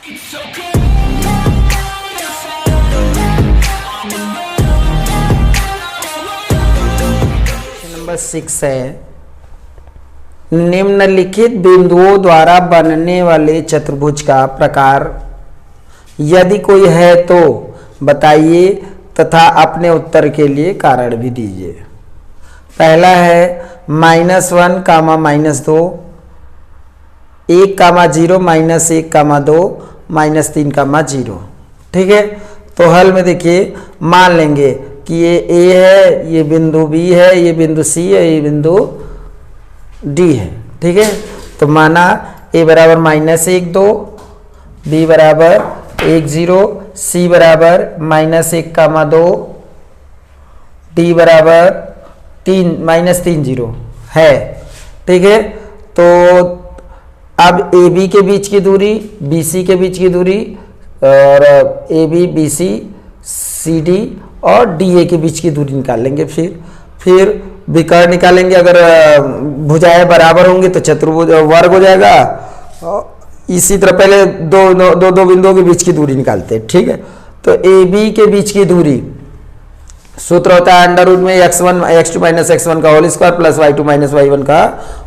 Number 6 है, निम्नलिखित बिंदुओं द्वारा बनने वाले चतुर्भुज का प्रकार यदि कोई है तो बताइए तथा अपने उत्तर के लिए कारण भी दीजिए। पहला है -1, -2, 1, 0, -1, -2, -3, 0। ठीक है, तो हल में देखिए मान लेंगे कि ये ए है, ये बिंदु बी है, ये बिंदु सी है, ये बिंदु डी है। ठीक है, तो माना ए बराबर -1, 2, बी बराबर 1, 0, सी बराबर -1, 2, डी बराबर 3, -3, 0 है। ठीक है, तो अब ए बी के बीच की दूरी, बी सी के बीच की दूरी और A B, B C, C D और डी ए के बीच की दूरी निकाल लेंगे। फिर विकर्ण निकालेंगे। अगर भुजाएं बराबर होंगी तो चतुर्भुज वर्ग हो जाएगा। इसी तरह पहले दो बिंदुओं के बीच की दूरी निकालते हैं। ठीक है, तो ए बी के बीच की दूरी सूत्र होता है अंडर रूट में x2 - x1 का whole square plus y2 - y1 का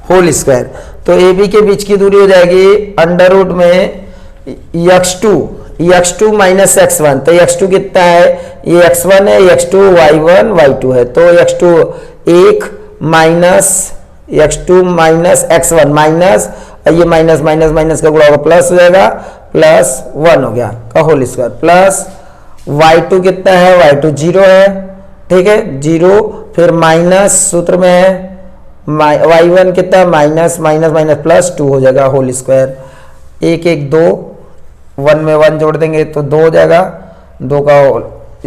होल स्क्वायर। तो ए बी के बीच की दूरी हो जाएगी अंडर रूट में x2 - x1। तो x2 कितना है, ये x1 है, x2 y1 y2 है। तो x2 1 minus x2 - x1 minus, ये माइनस माइनस माइनस का गुणा होगा प्लस हो जाएगा, +1 हो गया का होल स्क्वायर प्लस y2 कितना है, y2 0 है। ठीक है, 0, फिर माइनस सूत्र में है y1 कितना है, माइनस माइनस माइनस +2 हो जाएगा होल स्क्वायर। 1 1 2, 1 में 1 जोड़ देंगे तो 2 हो जाएगा, 2 का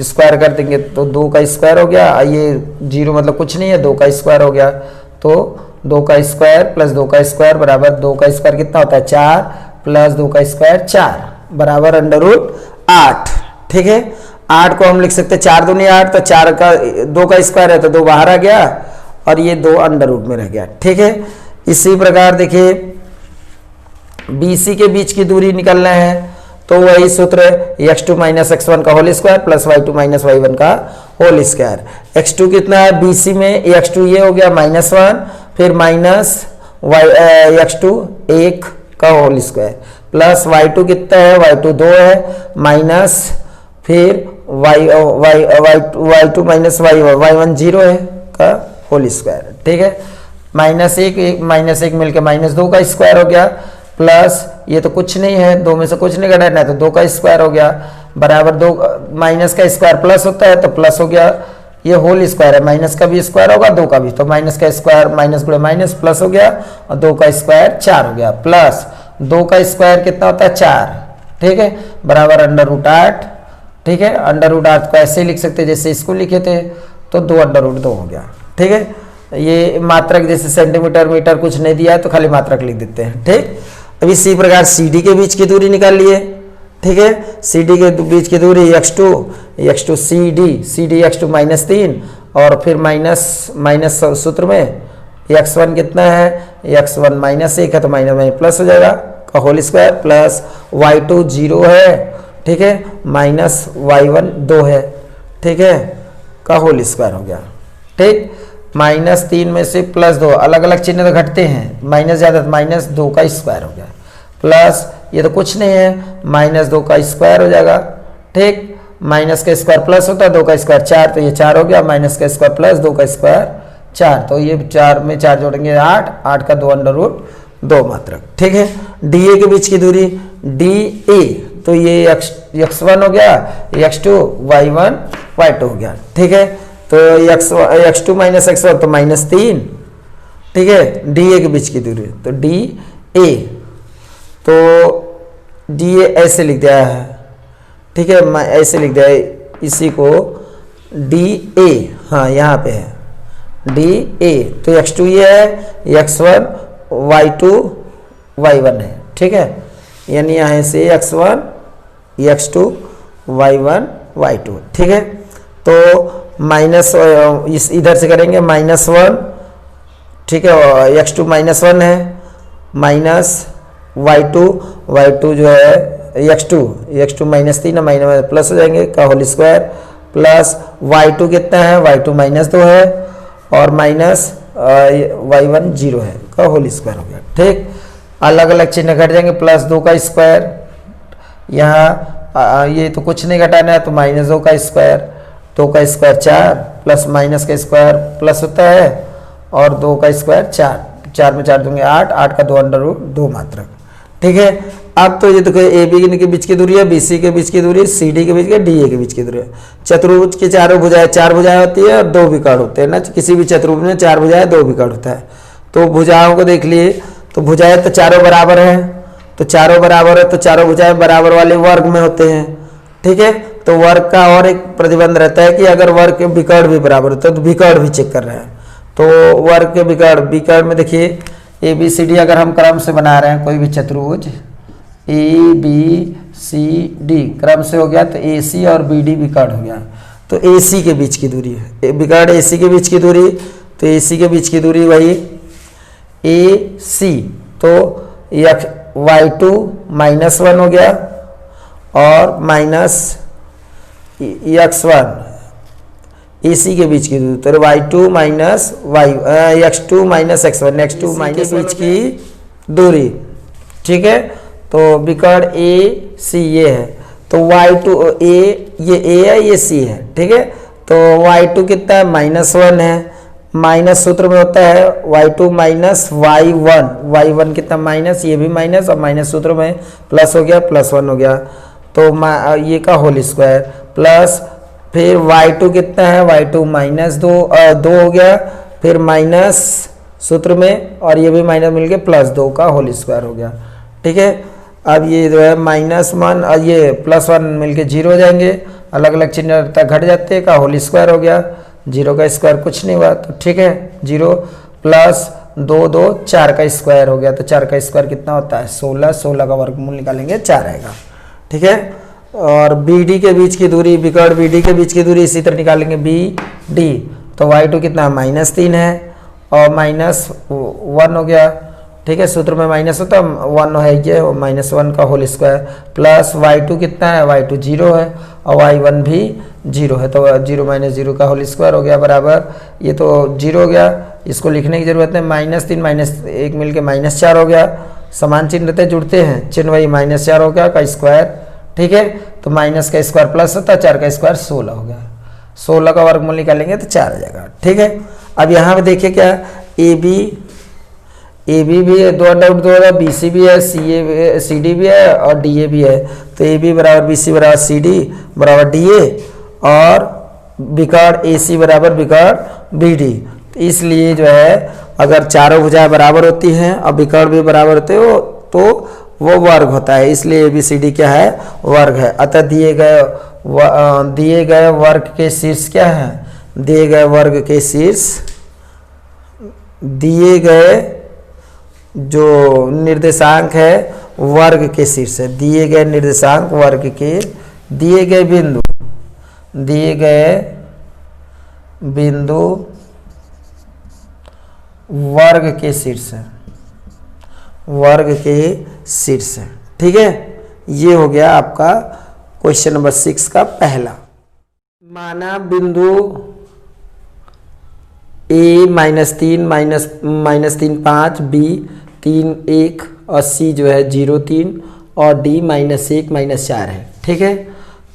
स्क्वायर कर देंगे तो 2 का स्क्वायर हो गया। ये 0 मतलब कुछ नहीं है, 2 का स्क्वायर हो गया। तो 2 का स्क्वायर प्लस 2 का स्क्वायर बराबर 2 का स्क्वायर कितना होता है, 4 प्लस 2 का स्क्वायर 4 बराबर अंडर रूट 8। ठीक है, 8 को हम लिख सकते हैं 4 दूनी 8, तो 4 का 2 का स्क्वायर है तो 2 बाहर आ गया और ये 2 अंडर रूट में रह गया। ठीक है, इसी प्रकार देखिए BC के बीच की दूरी निकलना है तो वही सूत्र x2 - x1 का whole square plus y2 - y1 का होल स्क्वायर। x2 कितना है BC में, x2 ये हो गया -1, फिर माइनस x2 1 का होल स्क्वायर प्लस y2 कितना है, y2 2 है, माइनस फिर y2 - y1 0 है का होल स्क्वायर। ठीक है, -1 मिलकर -2 का स्क्वायर हो गया प्लस ये तो कुछ नहीं है, 2 में से कुछ नहीं घटाना है तो 2 का स्क्वायर हो गया बराबर 2 माइनस का स्क्वायर प्लस होता है तो प्लस हो गया। ये होल स्क्वायर है, माइनस का भी स्क्वायर होगा 2 का भी, तो माइनस का स्क्वायर माइनस गुणे माइनस प्लस हो गया और 2 का स्क्वायर 4 हो गया प्लस 2 का स्क्वायर कितना होता है 4। ठीक है, बराबर अंडर रूट 8। ठीक है, अंडर रूट 8 को ऐसे लिख सकते जैसे इसको लिखे थे, तो 2 अंडर रूट 2 हो गया। ठीक है, ये मात्रक जैसे सेंटीमीटर मीटर कुछ नहीं दिया है तो खाली मात्रक लिख देते हैं। ठीक, अब इसी प्रकार CD के बीच की दूरी निकाल लिए। ठीक है, CD के बीच की दूरी x2 CD x2 -3 और फिर माइनस सूत्र में x1 कितना है, x1 -1 है तो माइनस प्लस हो जाएगा का होल स्क्वायर प्लस y2 0 है। ठीक है, माइनस y1 2 है। ठीक है, का होल स्क्वायर हो गया। ठीक, -3 में से +2 अलग अलग चिन्ह तो घटते हैं, माइनस ज़्यादा तो -2 का स्क्वायर हो गया प्लस ये तो कुछ नहीं है, -2 का स्क्वायर हो जाएगा। ठीक, माइनस का स्क्वायर प्लस होता है, 2 का स्क्वायर 4 तो ये 4 हो गया, माइनस का स्क्वायर प्लस 2 का स्क्वायर 4 तो ये 4 में 4 जोड़ेंगे 8 का 2 अंडर रूट 2 मात्रक। ठीक है, DA के बीच की दूरी DA तो ये x1 हो गया, x2 y1 y2 हो गया। ठीक है, तो x2 - x1 तो -3। ठीक है, DA के बीच की दूरी तो DA, तो DA ऐसे लिख दिया है। ठीक है, मैं ऐसे लिख दिया है इसी को DA, हाँ यहाँ पे है DA। तो x2 ये है, x1 y2 y1 है। ठीक है, यानी यहाँ से x1 x2 y1 y2। ठीक है, तो माइनस इस इधर से करेंगे -1। ठीक है, x2 -1 है माइनस y2 जो है X two minus 3 minus plus हो जाएंगे का होल स्क्वायर प्लस y2 कितना है, y2 -2 है और माइनस y1 0 है का होल स्क्वायर हो गया। ठीक, अलग अलग चिन्ह घट जाएंगे, प्लस 2 का स्क्वायर, यहाँ ये तो कुछ नहीं घटाना है तो -2 का स्क्वायर, 2 का स्क्वायर 4 प्लस माइनस का स्क्वायर प्लस होता है और 2 का स्क्वायर 4, 4 में 4 दूंगे 8, 8 का 2 अंडर रूट 2 मात्रक। ठीक है, अब तो ये देखो ए बी के बीच की दूरी है, बी सी के बीच की दूरी, सी डी के बीच की, डी ए के बीच की दूरी है। चतुर्भुज की चारों भुजाएं 4 भुजाएं होती है और 2 विकर्ण होते हैं ना, किसी भी चतुर्भुज में 4 भुजाएं 2 विकर्ण होता है। तो भुजाओं को देख लिए तो भुजाएं तो चारों बराबर हैं, तो चारों बराबर है तो चारों भुजाएं बराबर वाले वर्ग में होते हैं। ठीक है, तो वर्ग का और एक प्रतिबंध रहता है कि अगर वर्ग के विकर्ण भी बराबर होते हैं तो विकर्ण भी चेक कर रहे हैं। तो वर्ग के विकर्ण में देखिए ए बी सी डी अगर हम क्रम से बना रहे हैं कोई भी चतुर्भुज ए बी सी डी क्रम से हो गया तो ए सी और बी डी विकर्ण हो गया, तो ए सी के बीच की दूरी है विकर्ण ए सी के बीच की दूरी, तो ए सी के बीच की दूरी वही ए सी, तो y2 -1 हो गया और माइनस x1 ए सी के बीच की दूरी, तो y2 minus x2 minus x1, x2 minus बीच की दूरी। ठीक है, तो विकर्ण ए सी ये है, तो y2 ये a है ये c है। ठीक है, तो y2 कितना है -1 है, माइनस सूत्र में होता है y2 माइनस y1 कितना माइनस, ये भी माइनस और माइनस सूत्र में प्लस हो गया, +1 हो गया, तो ये का होल स्क्वायर प्लस फिर y2 कितना है, y2 -2 हो गया, फिर माइनस सूत्र में और ये भी माइनस मिल गया +2 का होल स्क्वायर हो गया। ठीक है, अब ये जो है -1 और ये +1 मिलके 0 हो जाएंगे, अलग अलग चिन्ह घट जाते हैं का होल स्क्वायर हो गया, 0 का स्क्वायर कुछ नहीं हुआ, तो ठीक है 0 प्लस 2 2 4 का स्क्वायर हो गया, तो 4 का स्क्वायर कितना होता है 16, 16 का वर्गमूल निकालेंगे 4 आएगा। ठीक है, और बी डी के बीच की दूरी, विकर्ण बी डी के बीच की दूरी इसी तरह निकालेंगे बी डी, तो y2 कितना -3 है और -1 हो गया। ठीक है, सूत्र में माइनस होता 1 है ये, -1 का होल स्क्वायर प्लस y2 कितना है, y2 0 है और y1 भी 0 है, तो 0 - 0 का होल स्क्वायर हो गया बराबर, ये तो 0 हो गया, इसको लिखने की जरूरत है, -3 -1 मिलके -4 हो गया, समान चिन्ह रहते जुड़ते हैं, चिन्ह वही -4 हो गया का स्क्वायर। ठीक है, तो माइनस का स्क्वायर प्लस होता है, 4 का स्क्वायर 16 हो गया, 16 का वर्गमूल निकालेंगे तो 4 आ जाएगा। ठीक है, अब यहाँ पे देखिए क्या ए बी भी है, 2 अंडर रूट 2 है, बी सी भी है, सी डी भी है और डी ए भी है, तो ए बी बराबर बी सी बराबर सी डी बराबर डी ए और विकर्ण ए सी बराबर विकर्ण बी डी। तो इसलिए जो है अगर चारों भुजाएं बराबर होती हैं और विकर्ण भी बराबर होते हो तो वो वर्ग होता है, इसलिए ए बी सी डी क्या है, वर्ग है। अतः दिए गए वर्ग के शीर्ष क्या है, दिए गए वर्ग के शीर्ष दिए गए जो निर्देशांक है वर्ग के शीर्ष है, दिए गए निर्देशांक वर्ग के दिए गए बिंदु वर्ग के शीर्ष है, वर्ग के शीर्ष है। ठीक है, ये हो गया आपका क्वेश्चन नंबर 6 का पहला। माना बिंदु a -3 -3 5, b 3 1 और c जो है 0 3 और d -1 -4 है। ठीक है,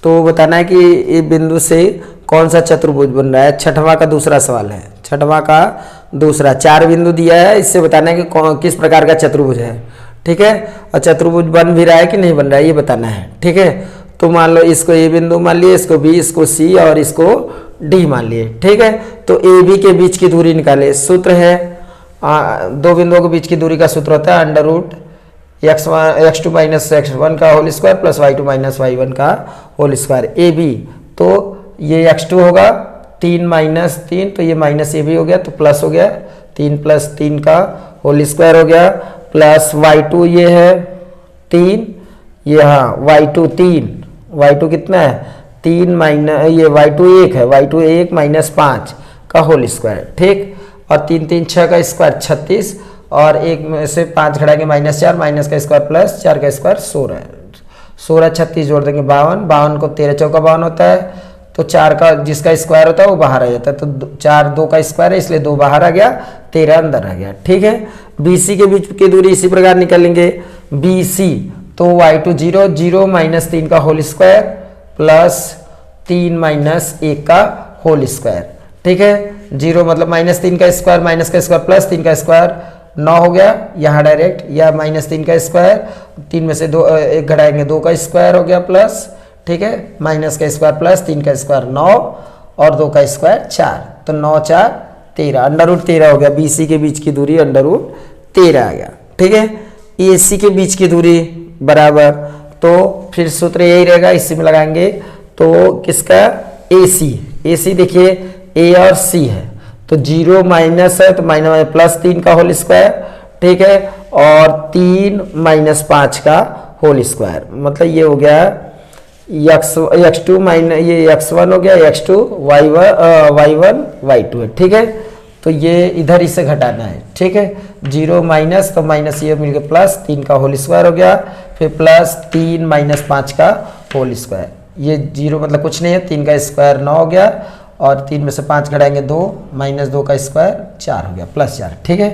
तो बताना है कि ये बिंदु से कौन सा चतुर्भुज बन रहा है, छठवां का दूसरा सवाल है, छठवां का दूसरा, 4 बिंदु दिया है, इससे बताना है कि किस प्रकार का चतुर्भुज है। ठीक है, और चतुर्भुज बन भी रहा है कि नहीं बन रहा है ये बताना है। ठीक है, तो मान लो इसको ए बिंदु मान लिए, इसको बी, इसको सी और इसको डी मान लिए। ठीक है, तो ए बी के बीच की दूरी निकाले, सूत्र है 2 बिंदुओं के बीच की दूरी का सूत्र होता है under root x2 minus x1 का whole square plus y2 minus y1 का होल स्क्वायर। ए बी तो ये x2 होगा 3 - 3, तो ये माइनस ए बी हो गया, तो प्लस हो गया 3 + 3 का होल स्क्वायर हो गया प्लस y2 ये है 3, ये हाँ y2 3, y2 कितना है 3 माइनस ये y2 1 है, y2 1 - 5 का होल स्क्वायर। ठीक, और 3 3 6 का स्क्वायर 36 और 1 में से 5 घटाएंगे -4, माइनस का स्क्वायर प्लस 4 का स्क्वायर 16 है, 16 36 जोड़ देंगे 52, 52 को 13 चौका 52 होता है, तो 4 का जिसका स्क्वायर होता है वो बाहर आ जाता है, तो 4 2 का स्क्वायर है इसलिए 2 बाहर आ गया, 13 अंदर आ गया। ठीक है, BC के बीच की दूरी इसी प्रकार निकालेंगे। BC तो y2 0 0 माइनस 3 का होल स्क्वायर प्लस 3 माइनस 1 का होल स्क्वायर। ठीक है, 0 मतलब माइनस 3 का स्क्वायर माइनस का स्क्वायर प्लस 3 का स्क्वायर 9 हो गया यहाँ डायरेक्ट, या माइनस 3 का स्क्वायर 3 में से 2 1 घटाएंगे 2 का स्क्वायर हो गया प्लस, ठीक है, माइनस का स्क्वायर प्लस 3 का स्क्वायर 9 और 2 का स्क्वायर 4, तो 9 4 13 √13 हो गया। BC के बीच की दूरी √13 आ गया। ठीक है, AC के बीच की दूरी बराबर, तो फिर सूत्र यही रहेगा, इसी में लगाएंगे तो किसका AC देखिए A और C है, तो 0 माइनस है तो माइनस प्लस 3 का होल स्क्वायर, ठीक है, और 3 माइनस 5 का होल स्क्वायर, मतलब ये हो गया x2 माइनस ये x1 हो गया, x2 y1 y2 है। ठीक है, तो ये इधर इसे घटाना है। ठीक है, 0 माइनस तो माइनस ये मिलके प्लस 3 का होल स्क्वायर हो गया, फिर प्लस 3 माइनस 5 का होल स्क्वायर, ये 0 मतलब कुछ नहीं है, 3 का स्क्वायर 9 हो गया और 3 में से 5 घटाएंगे 2 माइनस 2 का स्क्वायर 4 हो गया प्लस 4। ठीक है,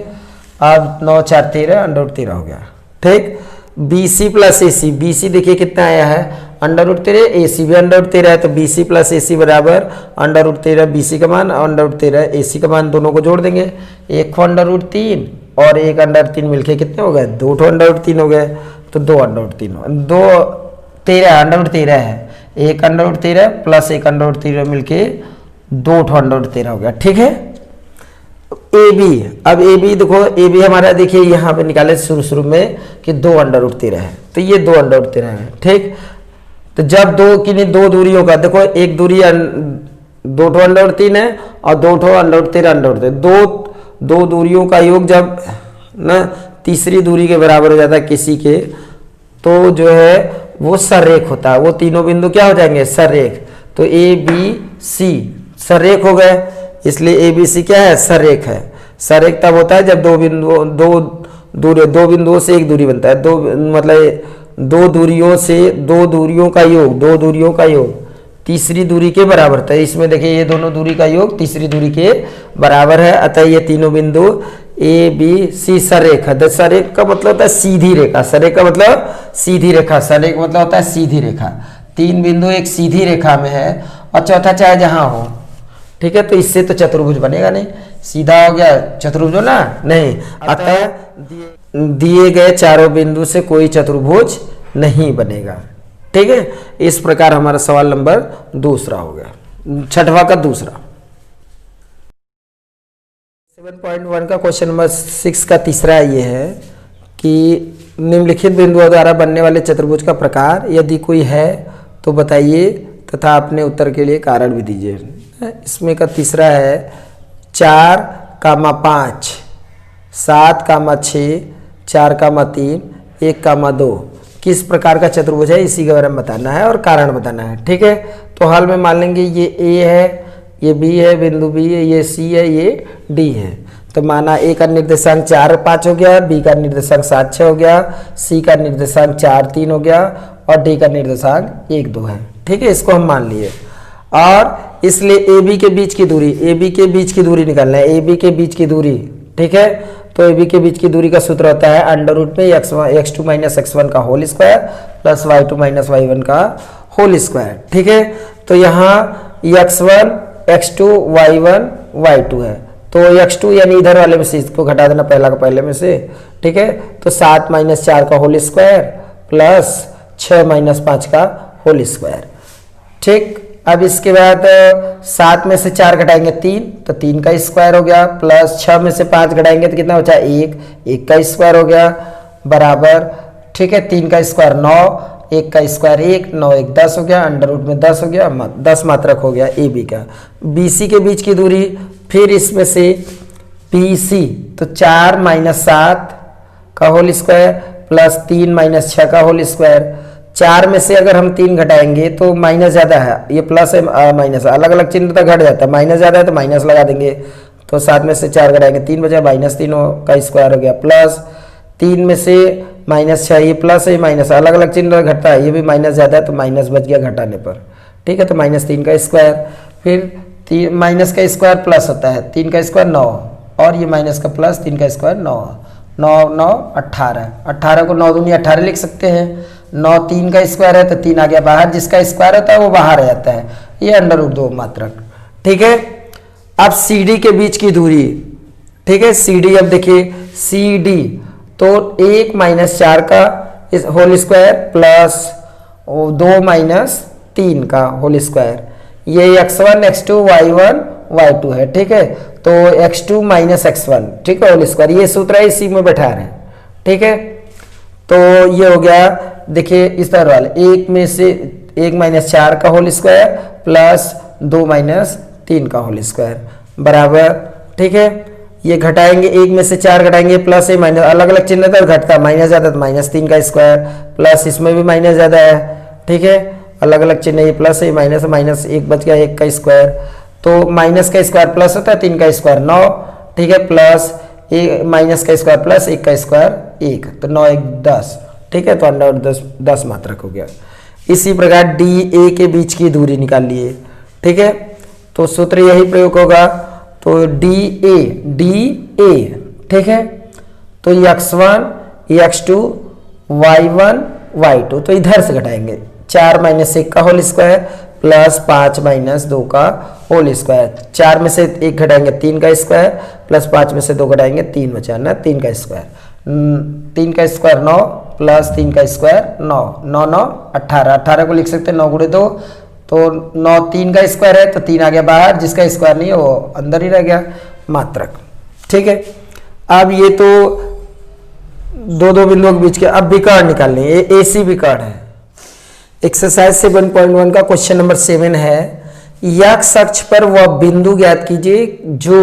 अब 9 4 13 √13 हो गया। ठीक, BC प्लस AC, BC देखिए कितना आया है √13, AC भी √13 है, तो BC प्लस AC बराबर √13 BC का मान √13 AC का मान, दोनों को जोड़ देंगे, एक √3 और एक √3 मिलके कितने हो गए 2 √3 हो गए, तो 2 √3 2 13 √13 है, एक √13 प्लस एक √13 मिलके 2 √13 हो गया। ठीक है, AB, अब AB देखो AB हमारा देखिए यहाँ पे निकाले शुरू में कि 2 √13 है, तो ये 2 √13 है। ठीक, तो जब दो दूरियों का देखो, एक दूरी 2 √3 है और 2 √13 दो दूरियों का योग जब ना तीसरी दूरी के बराबर हो जाता है किसी के, तो जो है वो सररेख होता है, वो तीनों बिंदु क्या हो जाएंगे सररेख, तो ABC सररेख हो गए, इसलिए ABC क्या है सररेख है। सररेख तब होता है जब दो बिंदुओं से एक दूरी बनता है, दो दूरियों का योग तीसरी दूरी के बराबर था। इसमें देखिए ये दोनों दूरी का योग तीसरी दूरी के बराबर है, अतः ये तीनों बिंदु ABC सररेख है। सररेख का मतलब होता है सीधी रेखा, सररेख का मतलब सीधी रेखा, सररेख मतलब होता है सीधी रेखा। तीन बिंदु एक सीधी रेखा में है और चौथा चाहे जहां हो, ठीक है, तो इससे तो चतुर्भुज बनेगा नहीं, सीधा हो गया चतुर्भुज हो ना नहीं, अतः दिए गए चारों बिंदु से कोई चतुर्भुज नहीं बनेगा। ठीक है, इस प्रकार हमारा सवाल नंबर दूसरा हो गया, छठवां का दूसरा। 7.1 का क्वेश्चन नंबर 6 का तीसरा ये है कि निम्नलिखित बिंदुओं द्वारा बनने वाले चतुर्भुज का प्रकार यदि कोई है तो बताइए तथा अपने उत्तर के लिए कारण भी दीजिए। इसमें का तीसरा है 4,5 7,6 4,3 1,2 किस प्रकार का चतुर्भुज है, इसी के बारे में बताना है और कारण बताना है। ठीक है, तो हल में मान लेंगे ये A है, ये B है, बिंदु B है, ये C है, ये D है। तो माना A का निर्देशांक 4 5 हो गया, B का निर्देशांक 7 6 हो गया, C का निर्देशांक 4 3 हो गया और D का निर्देशांक 1 2 है। ठीक है, इसको हम मान लिए और इसलिए AB के बीच की दूरी, AB के बीच की दूरी निकालना है, AB के बीच की दूरी। ठीक है, तो AB के बीच की दूरी का सूत्र होता है अंडर रूट में x2 माइनस x1 का whole square plus y2 minus y1 का होल स्क्वायर। ठीक है, तो यहाँ x1 x2 y1 y2 है, तो x2 यानी इधर वाले में से इसको घटा देना पहला का पहले में से। ठीक है, तो 7 माइनस 4 का होल स्क्वायर प्लस 6 माइनस 5 का होल स्क्वायर। ठीक, अब इसके बाद 7 में से 4 घटाएंगे 3, तो 3 का स्क्वायर हो गया प्लस 6 में से 5 घटाएंगे तो कितना बचा 1 का स्क्वायर हो गया बराबर। ठीक है, 3 का स्क्वायर 9, 1 का स्क्वायर 1, 9 1 10 हो गया, अंडर रूट में 10 हो गया, 10 मात्रक हो गया AB का। BC के बीच की दूरी, फिर इसमें से BC तो 4 माइनस 7 का होल स्क्वायर प्लस 3 माइनस 6 का होल स्क्वायर। 4 में से अगर हम 3 घटाएंगे तो माइनस ज़्यादा है, ये प्लस है माइनस, अलग अलग चिन्ह तक घट जाता है, माइनस ज़्यादा है तो माइनस लगा देंगे, तो 7 में से 4 घटाएंगे 3 बचा, माइनस 3 का स्क्वायर हो गया प्लस 3 में से -6, ये प्लस है, माइनस, अलग अलग चिन्ह घटता है, ये भी माइनस ज़्यादा है तो माइनस बच गया घटाने पर, ठीक है। तो -3 का स्क्वायर, फिर माइनस का स्क्वायर प्लस होता है, 3 का स्क्वायर 9, और ये माइनस का प्लस 3 का स्क्वायर 9, 9 9 18, 18 को 9 दूनी 18 लिख सकते हैं। 9 3 का स्क्वायर है तो 3 आ गया बाहर, जिसका स्क्वायर होता है वो बाहर आ जाता है, ये √2 मात्रक, ठीक है। अब CD के बीच की दूरी, ठीक है, CD, अब देखिए CD तो 1 - 4 का होल स्क्वायर प्लस 2 - 3 का होल स्क्वायर, ये x1 x2 y1 y2 है, ठीक है। तो x2 - x1, ठीक है, होल स्क्वायर, ये सूत्र है, इसी में बैठा रहे हैं, ठीक है। तो ये हो गया, देखिए इस तरह वाले 1 में से 1 - 4 का होल स्क्वायर प्लस 2 - 3 का होल स्क्वायर बराबर, ठीक है। ये घटाएंगे, 1 में से 4 घटाएंगे, प्लस है माइनस, अलग अलग चिन्ह तो घटता है, माइनस ज़्यादा तो -3 का स्क्वायर, प्लस इसमें भी माइनस ज़्यादा है, ठीक है, अलग अलग चिन्ह, ये प्लस है माइनस, माइनस 1 बच गया, 1 का स्क्वायर, तो माइनस का स्क्वायर प्लस होता है, 3 का स्क्वायर 9, ठीक है, प्लस माइनस का स्क्वायर प्लस 1 का स्क्वायर 1, तो 9 1 10, ठीक है। तो √10 मात्रक हो गया। इसी प्रकार DA के बीच की दूरी निकाल लिए, ठीक है, तो सूत्र यही प्रयोग होगा, तो DA, ठीक है, तो x1 x2 y1 y2, तो इधर से घटाएंगे, 4 - 1 का होल स्क्वायर प्लस 5 - 2 का होल स्क्वायर, 4 में से 1 घटाएंगे 3 का स्क्वायर प्लस 5 में से 2 घटाएंगे 3 बचा ना, 3 का स्क्वायर, 3 का स्क्वायर 9 प्लस 3 का स्क्वायर 9, 9 9 18, 18 को लिख सकते हैं 9 × 2, तो 9 3 का स्क्वायर है तो 3 आ गया बाहर, जिसका स्क्वायर नहीं है वो अंदर ही रह गया मात्रक, ठीक है। अब ये तो दो बिंदुओं के बीच के, अब विकर्ण निकालने, ये AC विकर्ण है। एक्सरसाइज 7.1 का क्वेश्चन नंबर 7 है, x अक्ष पर वह बिंदु ज्ञात कीजिए जो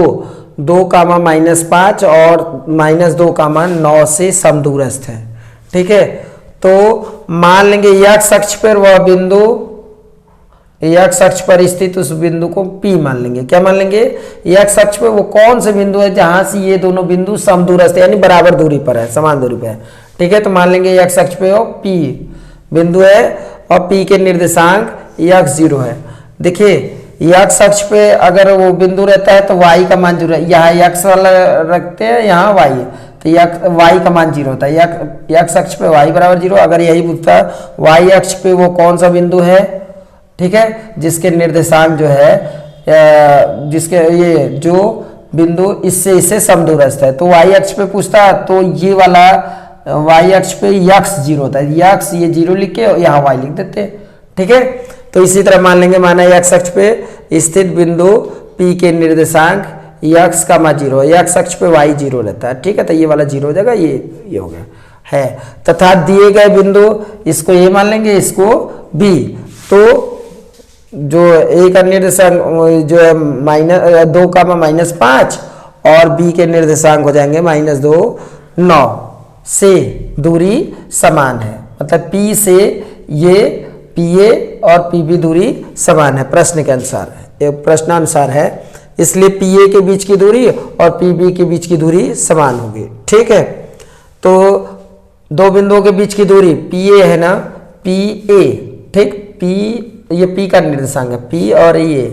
2, -5 और -2, 9 से समदूरस्थ है, ठीक है। तो मान लेंगे x अक्ष पर वह बिंदु, x अक्ष पर स्थित उस बिंदु को P मान लेंगे। क्या मान लेंगे? x अक्ष पर वो कौन से बिंदु है जहां से ये दोनों बिंदु समदूरस्थ है, यानी बराबर दूरी पर है, समान दूरी पर है, ठीक है। तो मान लेंगे x अक्ष पे वो P बिंदु है और P के निर्देशांक x0 है। देखिए x अक्ष पे अगर वो बिंदु रहता है तो y का मान 0 है, यहाँ x वाला रखते हैं, यहाँ y है, तो y का मान 0 होता है। x अक्ष पे y बराबर 0। अगर यही पूछता y अक्ष पे वो कौन सा बिंदु है, ठीक है, जिसके निर्देशांक जो है, जिसके ये जो बिंदु इससे समदूरस्थ है, तो y अक्ष पे पूछता तो ये वाला y अक्ष पे x0 होता है, x ये 0 लिख के यहाँ y लिख देते हैं, ठीक है। तो इसी तरह मान लेंगे, माना x अक्ष पे स्थित बिंदु P के निर्देशांक x का मान 0 है, x अक्ष पे y 0 रहता है, ठीक है। तो ये वाला 0 हो जाएगा, ये हो गया है। तथा दिए गए बिंदु, इसको a मान लेंगे, इसको b, तो जो a का निर्देशांक जो है -2, -5 और b के निर्देशांक हो जाएंगे -2, 9 से दूरी समान है, मतलब P से ये PA और PB दूरी समान है, प्रश्न के अनुसार है, प्रश्नानुसार है, इसलिए PA के बीच की दूरी और PB के बीच की दूरी समान होगी, ठीक है। तो दो बिंदुओं के बीच की दूरी PA है ना, PA, ठीक, ये P का निर्देशांक है, P और ये,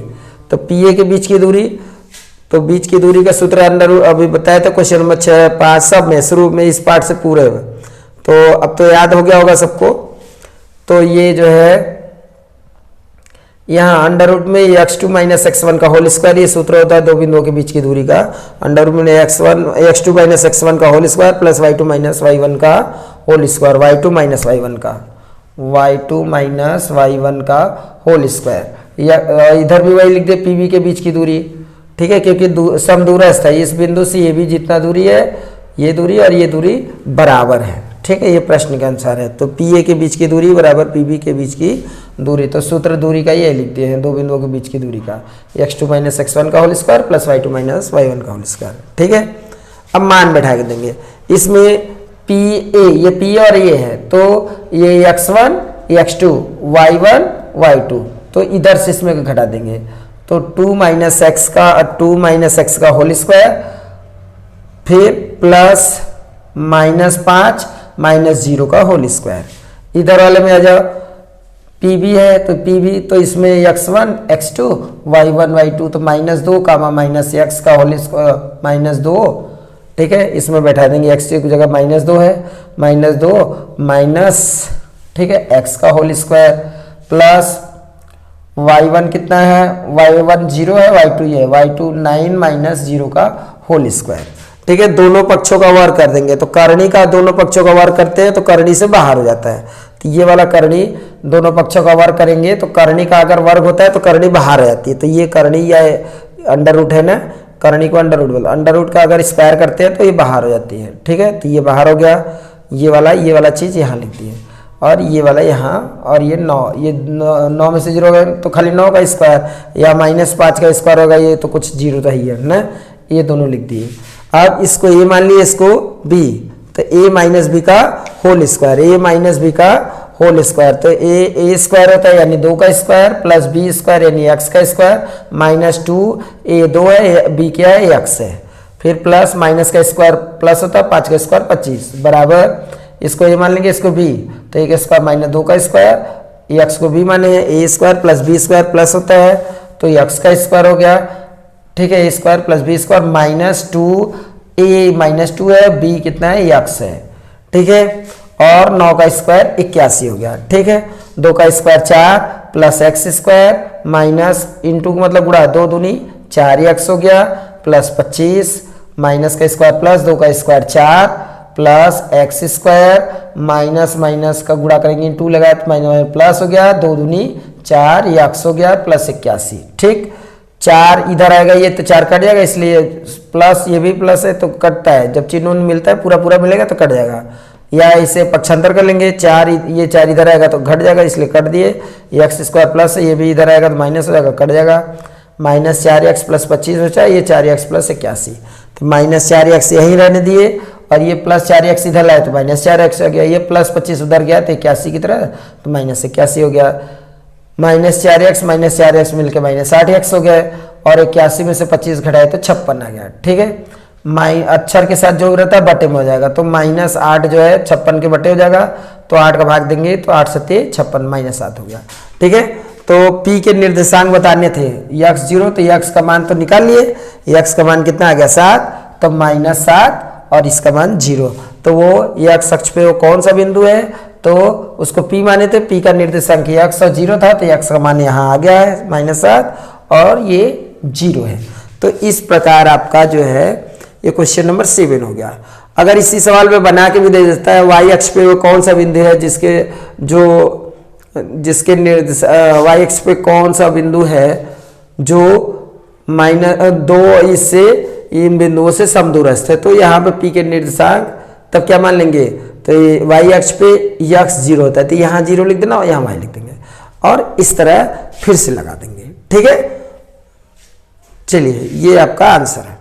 तो PA के बीच की दूरी, तो बीच की दूरी का सूत्र अंदर अभी बताया था क्वेश्चन नंबर 6, 5 सब में, शुरू में इस पार्ट से पूरे में, तो अब तो याद हो गया होगा सबको। तो ये जो है यहाँ √ में x2 - x1 का होल स्क्वायर, ये सूत्र होता है दो बिंदुओं के बीच की दूरी का, √ में x2 - x1 का whole square plus y2 - y1 का होल स्क्वायर, y2 - y1 का होल स्क्वायर, इधर भी वही लिख दे, PB के बीच की दूरी, ठीक है, क्योंकि समदूरस्थ है, इस बिंदु से ये भी जितना दूरी है, ये दूरी और ये दूरी बराबर है, ठीक है, ये प्रश्न के अनुसार है। तो PA के बीच की दूरी बराबर PB के बीच की दूरी, तो सूत्र दूरी का ये लिख दिए हैं, दो बिंदुओं के बीच की दूरी का, x2 - x1 का whole square plus y2 - y1 का होल स्क्वायर, ठीक है। अब मान बैठा के देंगे, इसमें PA, ये P और ये है, तो ये x1 x2 y1 y2, तो इधर से इसमें घटा देंगे, तो 2 - x का होल स्क्वायर, फिर प्लस -5 -0 का होल स्क्वायर। इधर वाले में आ जाओ, पी बी है तो पी बी, तो इसमें x1 x2 y1 y2, तो -2 कामा -x का होल स्क्वायर -2, ठीक है, इसमें बैठा देंगे x2 की जगह -2 है, -2 माइनस, ठीक है, x का होल स्क्वायर प्लस y1 कितना है, y1 0 है, y2 ये है, y2 9 -0 का होल स्क्वायर, ठीक है। दोनों पक्षों का वर्ग कर देंगे, तो करनी का दोनों पक्षों का वर्ग करते हैं तो करनी से बाहर हो जाता है, तो ये वाला करनी दोनों पक्षों का वर्ग करेंगे तो करनी का अगर वर्ग होता है तो करनी बाहर आ जाती है, तो ये करनी या अंडर रूट है ना, करनी को अंडर रूट बोलो, अंडर रूट का अगर स्क्वायर करते हैं तो ये बाहर हो जाती है, ठीक है, तो ये बाहर हो गया, ये वाला चीज़ यहाँ लिख दिए, और ये वाला यहाँ, और ये 9, ये 9 में से 0 गए तो खाली 9 का स्क्वायर या -5 का स्क्वायर होगा, ये तो कुछ 0 तो ही है ना, ये दोनों लिख दिए। अब इसको a मान लिए, इसको b, तो a माइनस बी का whole square, a minus B का होल स्क्वायर, तो a स्क्वायर होता है यानी 2 का स्क्वायर प्लस b स्क्वायर यानी x का स्क्वायर -2, a 2 है, b क्या है, x है, फिर प्लस माइनस का स्क्वायर प्लस होता है 5 का स्क्वायर 25 बराबर, इसको a मान लेंगे, इसको b, तो a का स्क्वायर -2 का स्क्वायर, x को b माने a square plus b square plus होता है तो x का स्क्वायर हो गया, ठीक है, a square plus b square -2, a -2 है, b कितना है, x है, ठीक है, और 9 का स्क्वायर 81 हो गया, ठीक है, 2 का square 4 plus x square minus into मतलब गुणा 2 दूनी 4x हो गया प्लस 25 माइनस का स्क्वायर प्लस 2 का square 4 plus x square minus minus का गुणा करेंगे इंटू लगाया तो माइनस प्लस हो गया, 2 दूनी 4 x हो गया प्लस 81, ठीक, 4 इधर आएगा, ये तो 4 कट जाएगा इसलिए प्लस, ये भी प्लस है तो कटता है, जब चिन्ह मिलता है पूरा पूरा मिलेगा तो कट जाएगा, या इसे पक्षांतर कर लेंगे, 4 ये 4 इधर आएगा तो घट जाएगा इसलिए कट दिए, x स्क्वायर प्लस है, ये भी इधर आएगा तो माइनस हो जाएगा, कट जाएगा, -4x प्लस 25 हो जाए, ये 4x प्लस 81, तो -4x यहीं रहने दिए, और ये प्लस 4x इधर लाए तो -4x हो गया, ये प्लस 25 उधर गया तो 81 की तरह तो -81 हो गया, -4x मिलकर -8x हो गया, और 81 में से 25 घटाए तो 56 आ गया, ठीक है, अक्षर के साथ जो रहता है बटे में हो जाएगा, तो -8 जो है 56 के बटे हो जाएगा, तो 8 का भाग देंगे तो 8 7 56 -7 हो गया, ठीक है। तो p के निर्देशांक बताने थे, x 0 तो x का मान तो निकाल लिए, x का मान कितना आ गया 7, तो -7 और इसका मान 0, तो वो x अक्ष पे वो कौन सा बिंदु है, तो उसको p माने थे, p का निर्देशांक x और 0 था तो x का मान यहाँ आ गया है -7 और ये 0 है। तो इस प्रकार आपका जो है ये क्वेश्चन नंबर 7 हो गया। अगर इसी सवाल में बना के भी दे देता है y अक्ष पे वो कौन सा बिंदु है जिसके निर्देश y अक्ष पे कौन सा बिंदु है जो -2 इससे इन बिंदुओं से समदूरस्थ है, तो यहाँ पे p के निर्देशांक तब क्या मान लेंगे, तो y अक्ष पे x 0 होता है तो यहाँ 0 लिख देना और यहाँ y लिख देंगे और इस तरह फिर से लगा देंगे, ठीक है। चलिए ये आपका आंसर है।